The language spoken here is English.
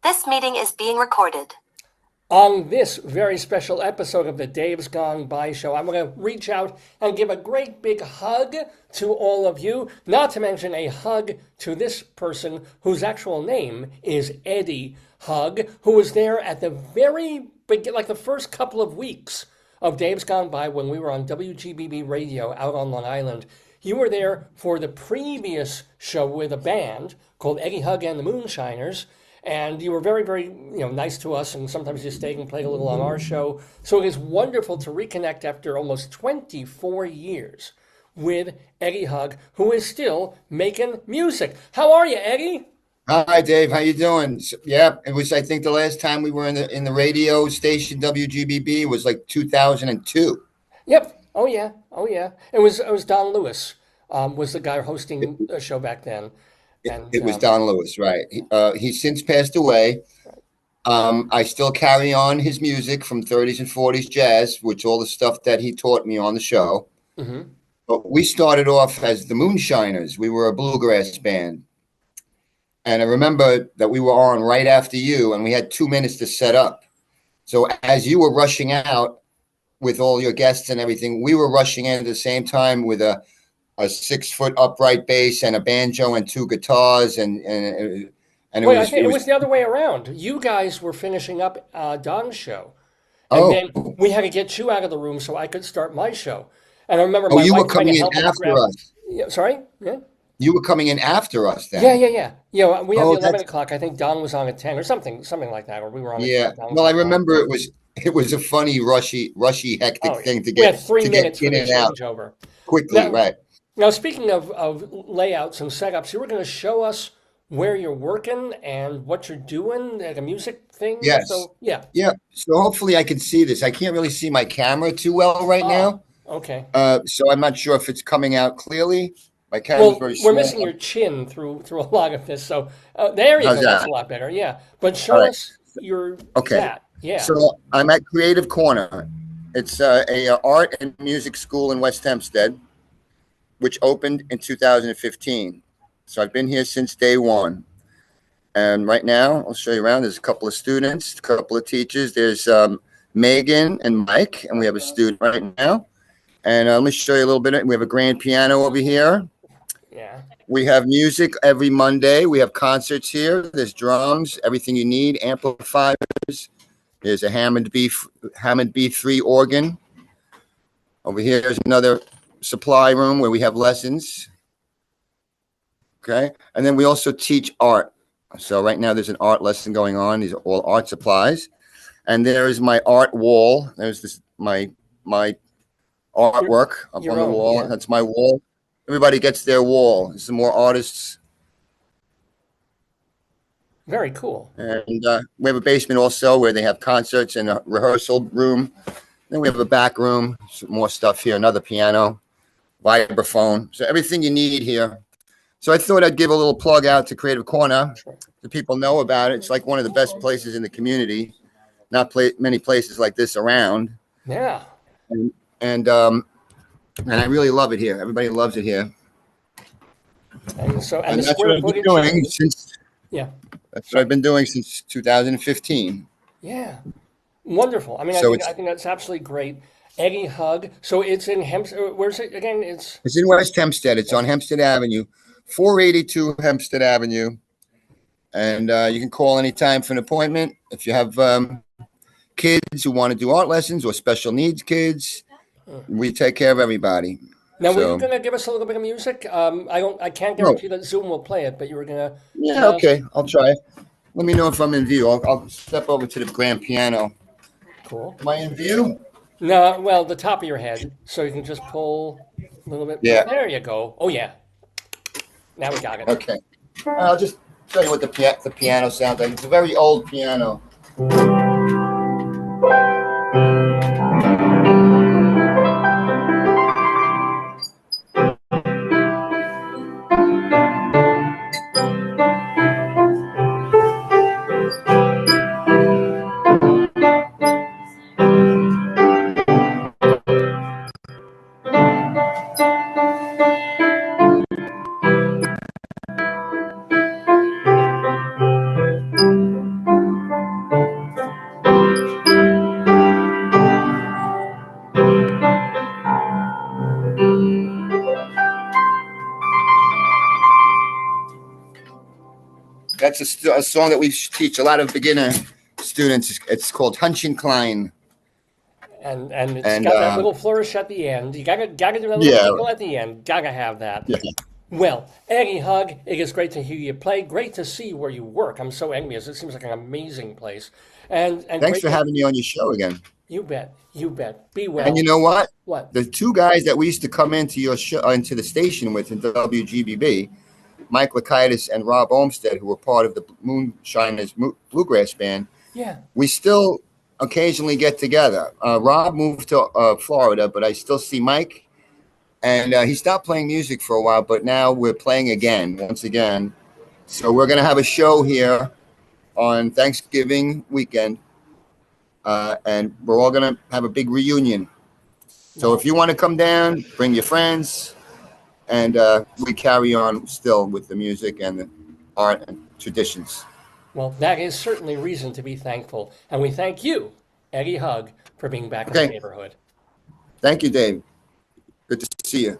This meeting is being recorded. On this very special episode of the Dave's Gone By Show, I'm going to reach out and give a great big hug to all of you, not to mention a hug to this person whose actual name is Eddie Hug, who was there at the very beginning, like the first couple of weeks of Dave's Gone By when we were on WGBB radio out on Long Island. You were there for the previous show with a band called Eddie Hug and the Moonshiners. And you were very, very, nice to us, and sometimes you stayed and played a little on our show. So it is wonderful to reconnect after almost 24 years with Eddie Hug, who is still making music. How are you, Eddie? Hi, Dave. How you doing? Yeah, it was. I think the last time we were in the radio station WGBB was like 2002. Yep. Oh yeah. It was Don Lewis was the guy hosting the show back then. And, it was Don Lewis, right? He's since passed away. I still carry on his music from 30s and 40s jazz, which all the stuff that he taught me on the show. Mm-hmm. But we started off as the Moonshiners. We were a bluegrass band. And I remember that we were on right after you, and we had 2 minutes to set up. So as you were rushing out with all your guests and everything, we were rushing in at the same time with a 6-foot upright bass and a banjo and 2 guitars and it Wait, was I think it was the other way around. You guys were finishing up Don's show, and then we had to get you out of the room so I could start my show. And I remember my you wife were coming in after us. Yeah, sorry? Yeah. You were coming in after us then. Yeah. We had the 11 o'clock. I think Don was on at 10 or something like that, or we were on. Yeah. Well, I remember it was a funny, rushy, hectic thing to get. We had 3 minutes to get for the in and out changeover. Quickly, right. Now, speaking of layouts and setups, you were going to show us where you're working and what you're doing, like a music thing? Yes. So, yeah. Yeah. So hopefully I can see this. I can't really see my camera too well right now. Okay. So I'm not sure if it's coming out clearly. My camera's very small. We're missing your chin through a lot of this. So there you go. That's a lot better. Yeah. But show us your that. Yeah. So I'm at Creative Corner. It's a art and music school in West Hempstead, which opened in 2015. So I've been here since day one. And right now, I'll show you around. There's a couple of students, a couple of teachers. There's Megan and Mike, and we have a student right now. And let me show you a little bit. We have a grand piano over here. Yeah. We have music every Monday. We have concerts here. There's drums, everything you need, amplifiers. There's a Hammond B3 organ. Over here is another supply room where we have lessons. Okay. And then we also teach art. So right now there's an art lesson going on. These are all art supplies. And there is my art wall. There's my artwork up on the wall. Yeah. That's my wall. Everybody gets their wall. Some more artists. Very cool. And we have a basement also where they have concerts and a rehearsal room. Then we have a back room, some more stuff here, another piano, vibraphone. So everything you need here. So I thought I'd give a little plug out to Creative Corner so people know about it. It's like one of the best places in the community. Not many places like this around. Yeah. And I really love it here. Everybody loves it here. And that's what I've been doing since. Yeah. That's what I've been doing since 2015. Yeah. Wonderful. I mean, I think that's absolutely great. Eddie Hug. So it's in Hempstead. Where's it again? It's in West Hempstead. It's on Hempstead Avenue, 482 Hempstead Avenue. And you can call anytime for an appointment. If you have kids who want to do art lessons or special needs kids, we take care of everybody. Now, were you going to give us a little bit of music? I can't guarantee that Zoom will play it, but you were going to. Yeah, okay. I'll try. Let me know if I'm in view. I'll step over to the grand piano. Cool. Am I in view? No, well, the top of your head, so you can just pull a little bit. Yeah. There you go. Oh, yeah. Now we got it. Okay. I'll just tell you what the piano sounds like. It's a very old piano. That's a song that we teach a lot of beginner students. It's called Hunchin' Klein. And it's And got that little flourish at the end. You gotta do that little yeah, tinkle at the end. Gotta have that. yeah. Well, Eddie Hug, it is great to hear you play. Great to see where you work. I'm so envious. It seems like an amazing place. And Thanks great for to, having me on your show again. you bet. You bet. Be And you well. know what? What? The two guys that we used to come into your show, into the station with in WGBB, Mike Lefkowitz and Rob Olmsted, who were part of the Moonshiners Bluegrass Band, Yeah. we still occasionally get together. Rob moved to Florida, but I still see Mike. And he stopped playing music for a while, but now we're playing again, once again. So we're going to have a show here on Thanksgiving weekend. And we're all going to have a big reunion. So if you want to come down, bring your friends. And we carry on still with the music and the art and traditions. Well, that is certainly reason to be thankful. And we thank you, Eddie Hug, for being back in the Okay. neighborhood. Thank you, Dave. Good to see you.